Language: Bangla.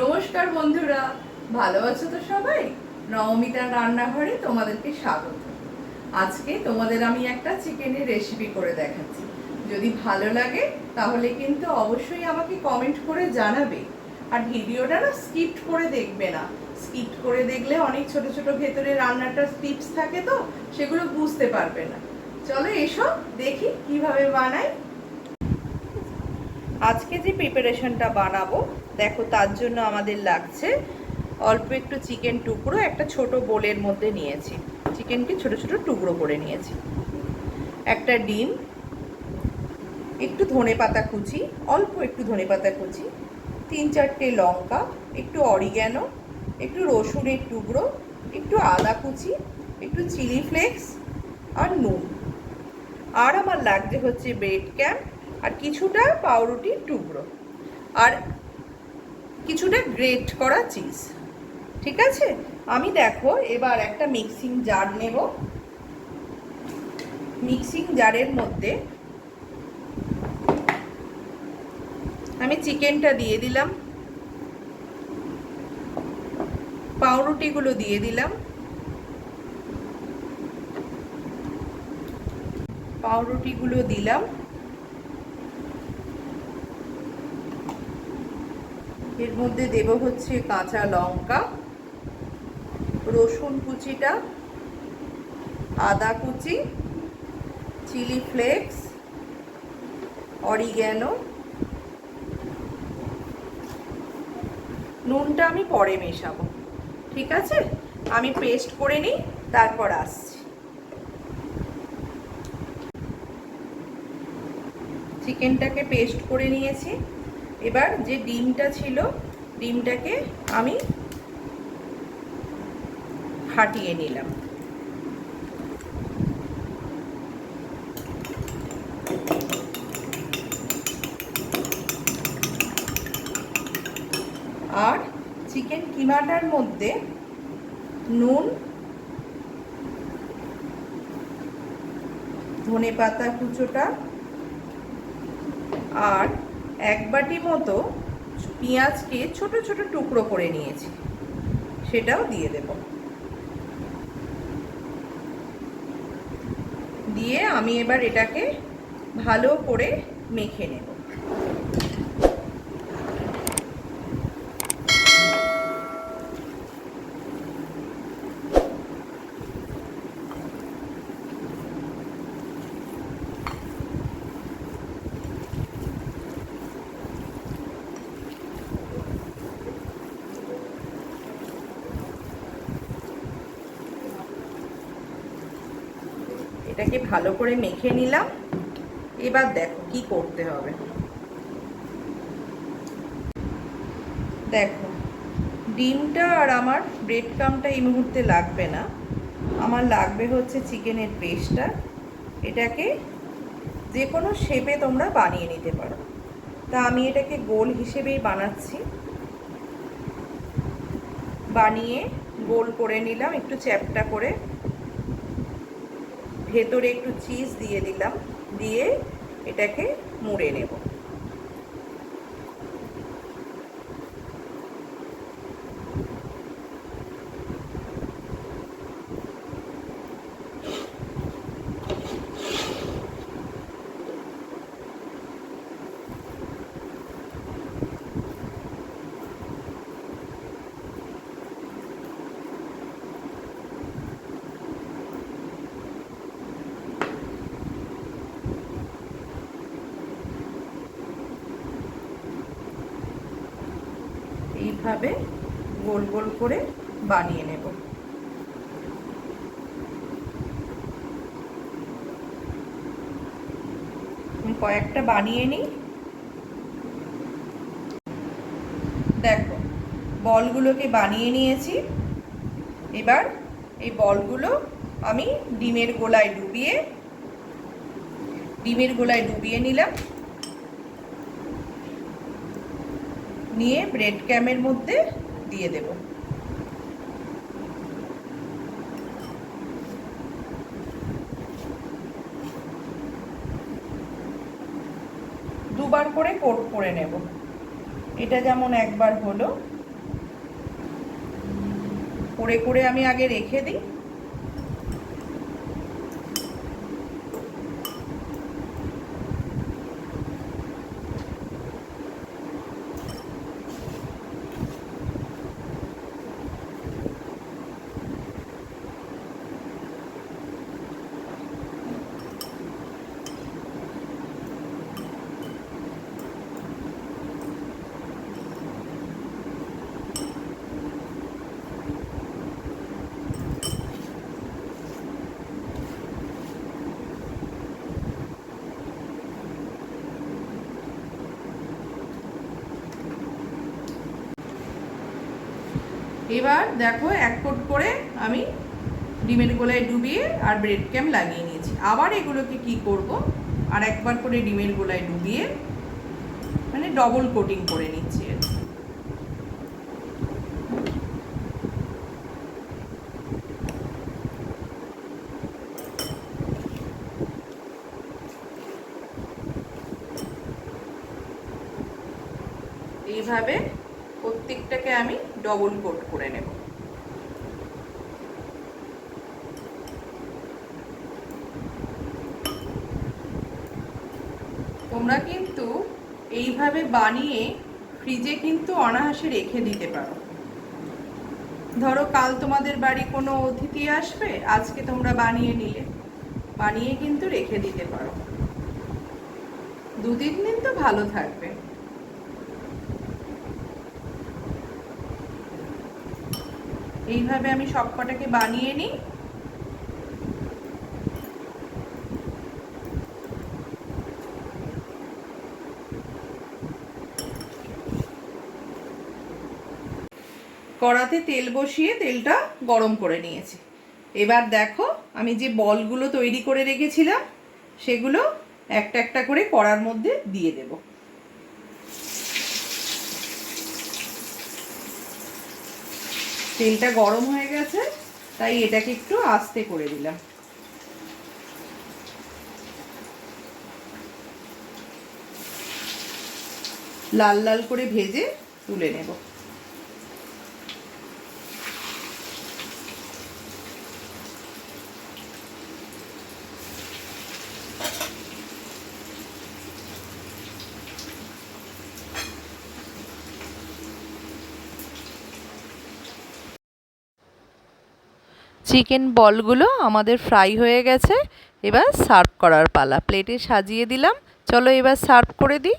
নমস্কার বন্ধুরা, ভালো আছো তো সবাই? নবমিতার রান্নাঘরে তোমাদেরকে স্বাগত। আজকে তোমাদের আমি একটা চিকেনের রেসিপি করে দেখাচ্ছি। যদি ভালো লাগে তাহলে কিন্তু অবশ্যই আমাকে কমেন্ট করে জানাবে। আর ভিডিওটা না স্কিপ করে দেখবে না। স্কিপ করে দেখলে অনেক ছোট ছোট ভেতরে রান্নাটার টিপস থাকে, তো সেগুলো বুঝতে পারবে না। চলো এসো দেখি কিভাবে বানাই। আজকে যে প্রিপারেশনটা বানাবো, দেখো তার জন্য আমাদের লাগছে অল্প একটু চিকেন টুকরো একটা ছোট বোলের মধ্যে নিয়েছি। চিকেনকে ছোট ছোট টুকরো করে নিয়েছি, একটা ডিম, একটু ধনেপাতা কুচি, অল্প একটু ধনেপাতা কুচি, 3-4টে লঙ্কা, একটু অরিগ্যানো, একটু রসুনের টুকরো, একটু আদা কুচি, একটু চিলি ফ্লেক্স আর নুন। আর আমার লাগছে হচ্ছে ব্রেড ক্যাম্প আর কিছুটা পাউরুটির টুকরো আর কিছুটা গ্রেট করা চিজ। ঠিক আছে, আমি দেখো এবার একটা মিক্সিং জার নেব। মিক্সিং জারের মধ্যে আমি চিকেনটা দিয়ে দিলাম, পাউরুটিগুলো দিয়ে দিলাম, পাউরুটিগুলো দিলাম, এর মধ্যে দেব হচ্ছে কাঁচা লঙ্কা, রসুন কুচিটা, আদা কুচি, চিলি ফ্লেক্স, অরিগ্যানো, নুনটা আমি পরে মেশাবো। ঠিক আছে, আমি পেস্ট করে নিই, তারপর আসছি। চিকেনটাকে পেস্ট করে নিয়েছি। এবার যে ডিমটা ছিল, ডিমটাকে আমি ফাটিয়ে নিলাম। আর চিকেন কিমাটার মধ্যে নুন, ধনেপাতা কুচোটা আর 1 বাটি মতো পেঁয়াজকে ছোট ছোট টুকরো করে নিয়েছি, সেটাও দিয়ে দেব। দিয়ে আমি এবার এটাকে ভালো করে মেখে নেব। এটাকে ভালো করে মেখে নিলাম। এবার দেখো কি করতে হবে। দেখো, ডিমটা আর আমার ব্রেড ক্রাম্বটা এই মুহূর্তে লাগবে না, আমার লাগবে হচ্ছে চিকেনের পেস্টটা। এটাকে যে কোনো শেপে তোমরা বানিয়ে নিতে পারো, তা আমি এটাকে গোল হিসেবেই বানাচ্ছি। বানিয়ে গোল করে নিলাম একটু চ্যাপ্টা করে, ভেতরে একটু চিজ দিয়ে দিলাম, দিয়ে এটাকে মুড়ে নেব। এইভাবে গোল গোল করে বানিয়ে নেব। আমি কয়েকটা বানিয়ে নিই। দেখো, বলগুলোকে বানিয়ে নিয়েছি। এবার এই বলগুলো আমি ডিমের গোলায় ডুবিয়ে নিলাম। নিয়ে ব্রেড ক্যামের মধ্যে দিয়ে দেব। দুবার করে কোট করে নেব। এটা যেমন একবার হলো, করে করে আমি আগে রেখে দিই। এবার দেখো এক কোট করে আমি ডিমের গোলায় ডুবিয়ে আর ব্রেড ক্যাম্প লাগিয়ে নিয়েছি। আবার এগুলোকে কি করব, আর একবার করে ডিমের গোলায় ডুবিয়ে মানে ডবল কোটিং করে নিচ্ছি। এইভাবে প্রত্যেকটাকে আমি ডবল কোট করে নেব। তোমরা কিন্তু এইভাবে বানিয়ে ফ্রিজে কিন্তু অনায়াসে রেখে দিতে পারো। ধরো কাল তোমাদের বাড়ি কোনো অতিথি আসবে, আজকে তোমরা বানিয়ে নিলে, বানিয়ে কিন্তু রেখে দিতে পারো, 2-3 দিন তো ভালো থাকবে। এইভাবে আমি সব কটাকে বানিয়ে নিই। কড়াতে তেল বসিয়ে তেলটা গরম করে নিয়েছি। এবার দেখো আমি যে বলগুলো তৈরি করে রেখেছিলাম সেগুলো একটা একটা করে কড়ার মধ্যে দিয়ে দেব। তেলটা গরম হয়ে গেছে, তাই এটাকে একটু আস্তে করে দিলাম। লাল লাল করে ভেজে তুলে নেব। চিকেন বলগুলো আমাদের ফ্রাই হয়ে গেছে, এবার সার্ভ করার পালা। প্লেটে সাজিয়ে দিলাম, চলো এবার সার্ভ করে দিই।